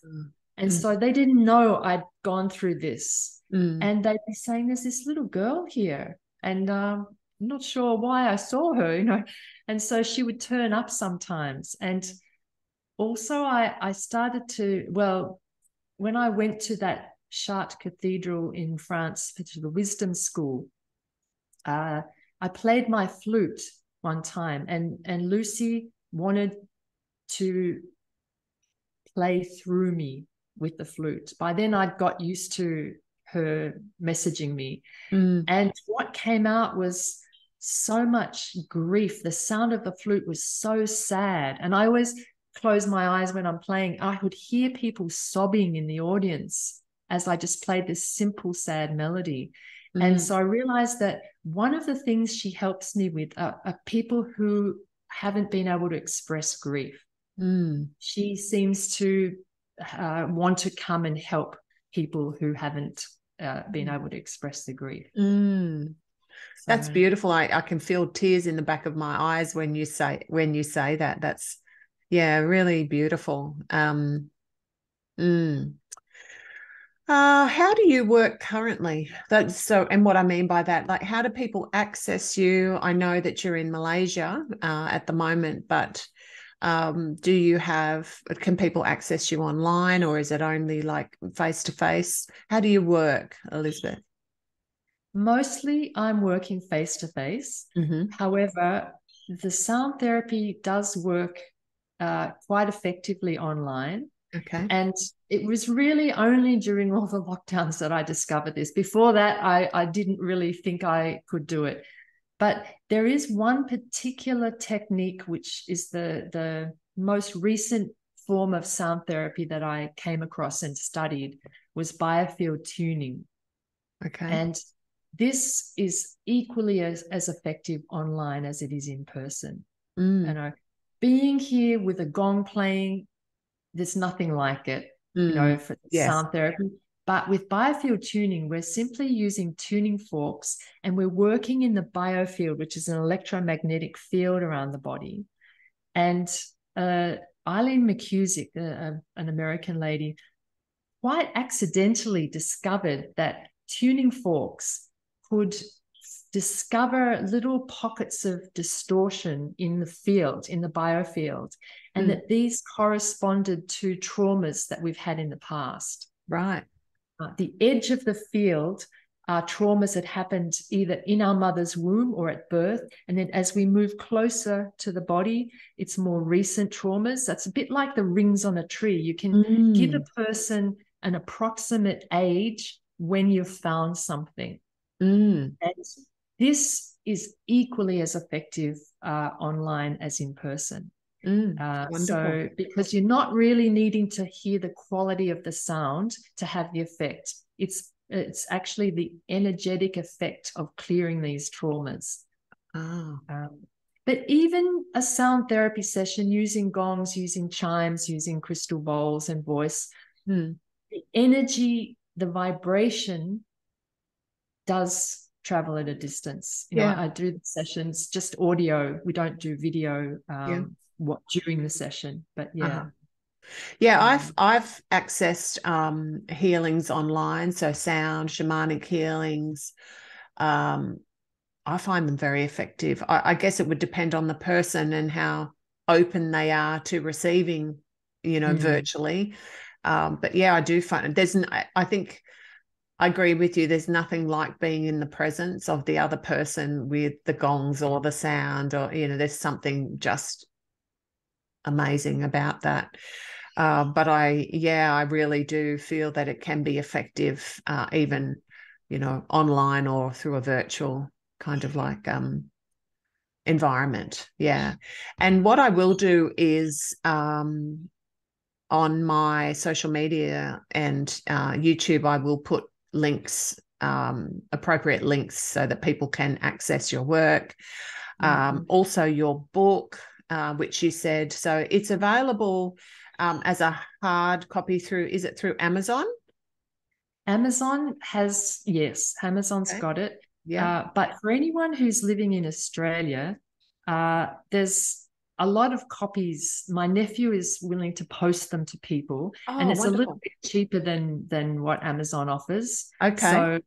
And Mm. so they didn't know I'd gone through this. Mm. And they'd be saying, there's this little girl here. And I'm not sure why I saw her. And so she would turn up sometimes. And also I started to, well, when I went to that Chartres Cathedral in France, to the Wisdom School, I played my flute one time, and Lucy wanted to play through me with the flute. By then, I'd got used to her messaging me. Mm. And what came out was so much grief. The sound of the flute was so sad. And I always close my eyes when I'm playing. I would hear people sobbing in the audience as I just played this simple, sad melody. And so I realized that one of the things she helps me with are people who haven't been able to express grief. She seems to want to come and help people who haven't been able to express the grief. That's beautiful. I can feel tears in the back of my eyes when you say that. That's, yeah, really beautiful. How do you work currently? And what I mean by that, like, how do people access you? I know that you're in Malaysia at the moment, but can people access you online, or is it only like face to face? How do you work, Elizabeth? Mostly I'm working face to face. However, the sound therapy does work quite effectively online. Okay. And it was really only during all the lockdowns that I discovered this. Before that, I didn't really think I could do it. But there is one particular technique, which is the most recent form of sound therapy that I came across and studied, was biofield tuning. Okay. And this is equally as effective online as it is in person. You know, being here with a gong playing, there's nothing like it, for sound therapy. But with biofield tuning, we're simply using tuning forks, and we're working in the biofield, which is an electromagnetic field around the body. And Eileen McCusick, an American lady, quite accidentally discovered that tuning forks could discover little pockets of distortion in the field, in the biofield, and that these corresponded to traumas that we've had in the past. Right. The edge of the field are traumas that happened either in our mother's womb or at birth. And then as we move closer to the body, it's more recent traumas. That's a bit like the rings on a tree. You can give a person an approximate age when you've found something. And this is equally as effective online as in person. So because you're not really needing to hear the quality of the sound to have the effect, it's actually the energetic effect of clearing these traumas. But even a sound therapy session using gongs, using chimes, using crystal bowls and voice, the energy, the vibration does travel at a distance. I do the sessions just audio. We don't do video during the session, but I've accessed healings online, so sound shamanic healings. I find them very effective. I guess it would depend on the person and how open they are to receiving, virtually. But I do find I think I agree with you. There's nothing like being in the presence of the other person with the gongs or the sound, or, there's something just amazing about that. But I really do feel that it can be effective, even, online or through a virtual kind of like environment. Yeah. And what I will do is on my social media and YouTube, I will put links, appropriate links, so that people can access your work. Also your book, which you said, so it's available as a hard copy is it through Amazon? Amazon's got it. Yeah. But for anyone who's living in Australia, there's a lot of copies. My nephew is willing to post them to people, and it's wonderful. a little bit cheaper than what Amazon offers. Okay.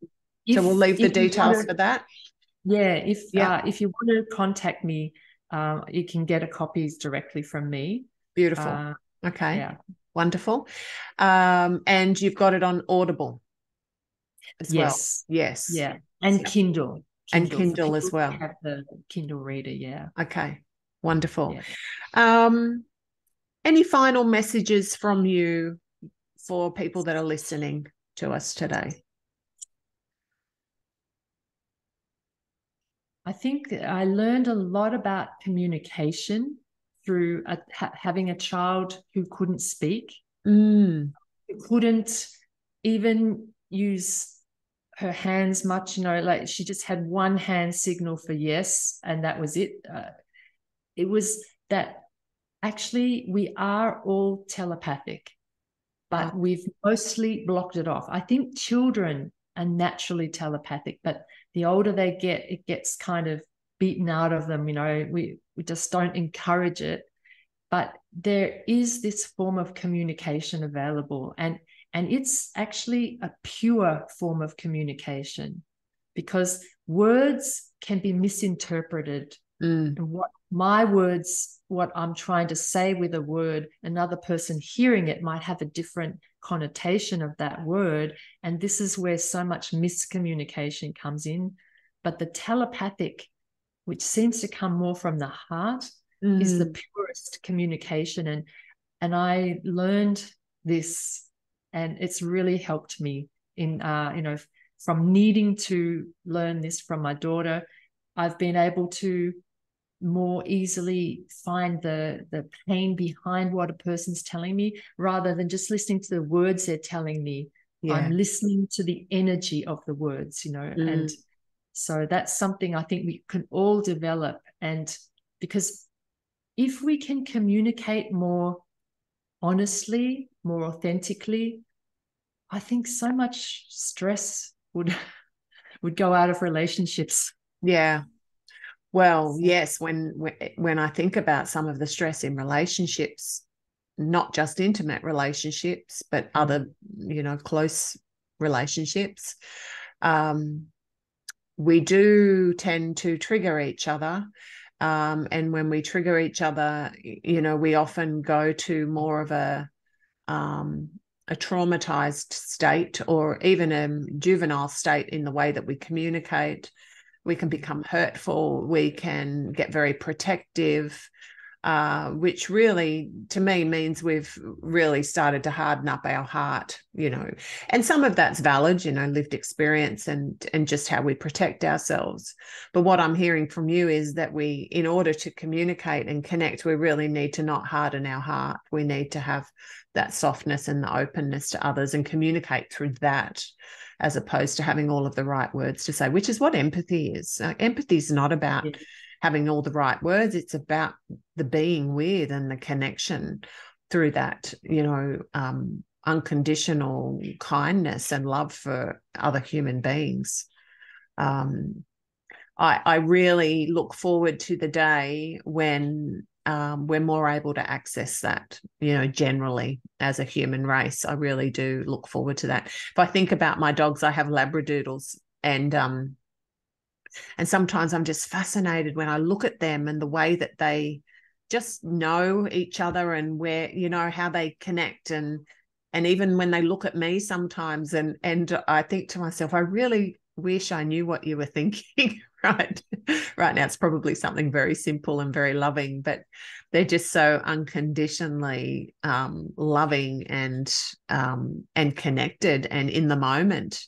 So we'll leave the details for that. Yeah. If you want to contact me, you can get a copies directly from me. Beautiful. Okay. Yeah. Wonderful. And you've got it on Audible as well. Yes. Yeah. And Kindle. And Kindle as well. Have the Kindle reader. Yeah. Okay. Wonderful. Yeah. Any final messages from you for people that are listening to us today? I think I learned a lot about communication through having a child who couldn't speak, Mm. who couldn't even use her hands much, like she just had one hand signal for yes, and that was it. It was that actually we are all telepathic, Oh, but we've mostly blocked it off. I think children are naturally telepathic, but the older they get, it gets kind of beaten out of them. We just don't encourage it. But there is this form of communication available, and it's actually a pure form of communication, because words can be misinterpreted. mm. And what I'm trying to say with a word, another person hearing it might have a different connotation of that word. And this is where so much miscommunication comes in. But the telepathic, which seems to come more from the heart, is the Mm. purest communication. And I learned this, and it's really helped me in, from needing to learn this from my daughter. I've been able to more easily find the pain behind what a person's telling me, rather than just listening to the words they're telling me. Yeah. I'm listening to the energy of the words, and Mm. so that's something I think we can all develop. And because if we can communicate more honestly, more authentically, I think so much stress would go out of relationships. Yeah. Well, So, yes, when I think about some of the stress in relationships, not just intimate relationships, but other, close relationships, um, we do tend to trigger each other. And when we trigger each other, we often go to more of a traumatized state, or even a juvenile state in the way that we communicate. We can become hurtful. We can get very protective, which really, to me, means we've really started to harden up our heart, And some of that's valid, lived experience and just how we protect ourselves. But what I'm hearing from you is that we, in order to communicate and connect, we really need to not harden our heart. We need to have that softness and the openness to others and communicate through that, as opposed to having all of the right words to say, which is what empathy is. Empathy is not about yeah. having all the right words. It's about the being with and the connection through that, unconditional kindness and love for other human beings. I really look forward to the day when we're more able to access that, generally as a human race. I really do look forward to that. If I think about my dogs, I have Labradoodles, and sometimes I'm just fascinated when I look at them and the way that they just know each other, and where, how they connect, and even when they look at me sometimes, and I think to myself, I really wish I knew what you were thinking. Right now it's probably something very simple and very loving, but they're just so unconditionally loving and connected and in the moment.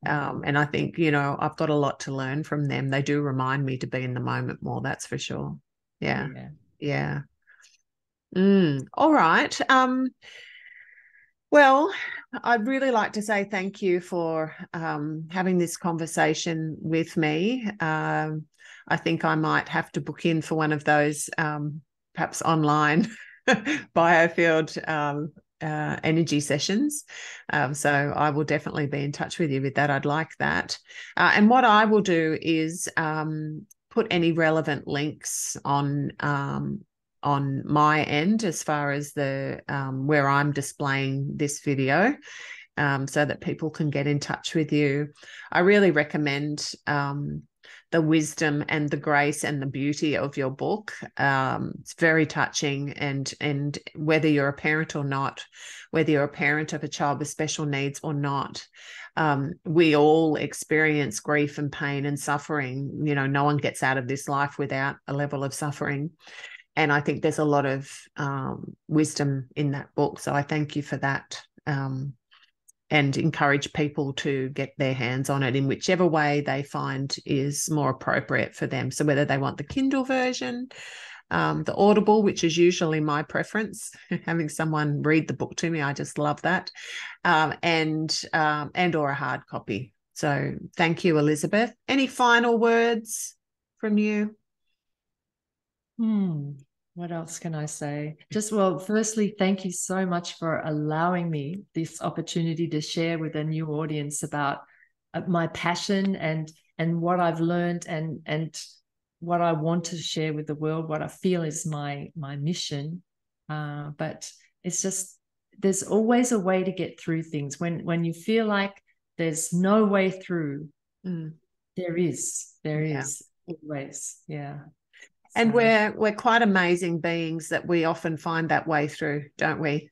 And I think, I've got a lot to learn from them. They do remind me to be in the moment more, that's for sure. Yeah. Yeah. Yeah. All right. Well, I'd really like to say thank you for having this conversation with me. I think I might have to book in for one of those perhaps online biofield energy sessions. So I will definitely be in touch with you with that. I'd like that. And what I will do is put any relevant links on my end as far as the where I'm displaying this video, so that people can get in touch with you. I really recommend the wisdom and the grace and the beauty of your book. It's very touching, and whether you're a parent or not, whether you're a parent of a child with special needs or not, we all experience grief and pain and suffering. No one gets out of this life without a level of suffering. And I think there's a lot of wisdom in that book. So I thank you for that. and encourage people to get their hands on it in whichever way they find is more appropriate for them. So whether they want the Kindle version, the Audible, which is usually my preference, having someone read the book to me, I just love that, and or a hard copy. So thank you, Elizabeth. Any final words from you? What else can I say? Just, well, firstly, thank you so much for allowing me this opportunity to share with a new audience about my passion and what I've learned and what I want to share with the world, what I feel is my mission. But it's just, there's always a way to get through things. When you feel like there's no way through, there is always, yeah. And So, we're quite amazing beings that we often find that way through, don't we?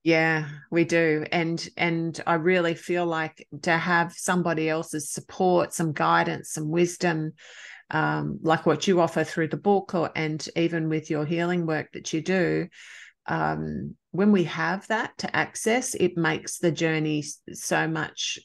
Yeah, we do. And I really feel like to have somebody else's support, some guidance, some wisdom, like what you offer through the book, and even with your healing work that you do, when we have that to access, it makes the journey so much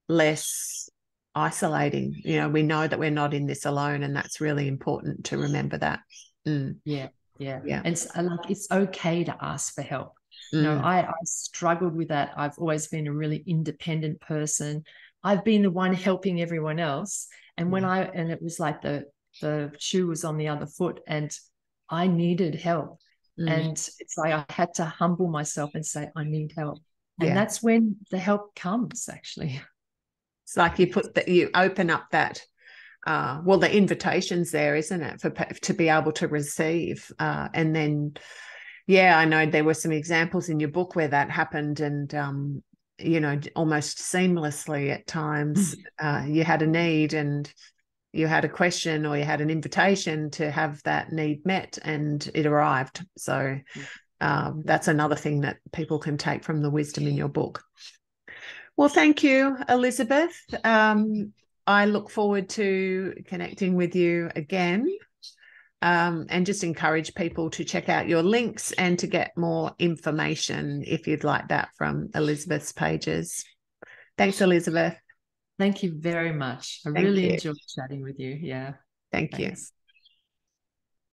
less isolating. You know, we know that we're not in this alone, and that's really important to remember that. Yeah. And like, it's okay to ask for help. I struggled with that. I've always been a really independent person. I've been the one helping everyone else. And and it was like the shoe was on the other foot and I needed help. And it's like I had to humble myself and say, I need help. And that's when the help comes, actually. It's like you open up that, the invitation's there, isn't it, to be able to receive. And then, I know there were some examples in your book where that happened, and almost seamlessly at times. You had a need and you had a question, or you had an invitation to have that need met, and it arrived. So that's another thing that people can take from the wisdom in your book. Well, thank you, Elizabeth. I look forward to connecting with you again, and just encourage people to check out your links and to get more information if you'd like that from Elizabeth's pages. Thanks, Elizabeth. Thank you very much. I really enjoyed chatting with you. Yeah. Thank you.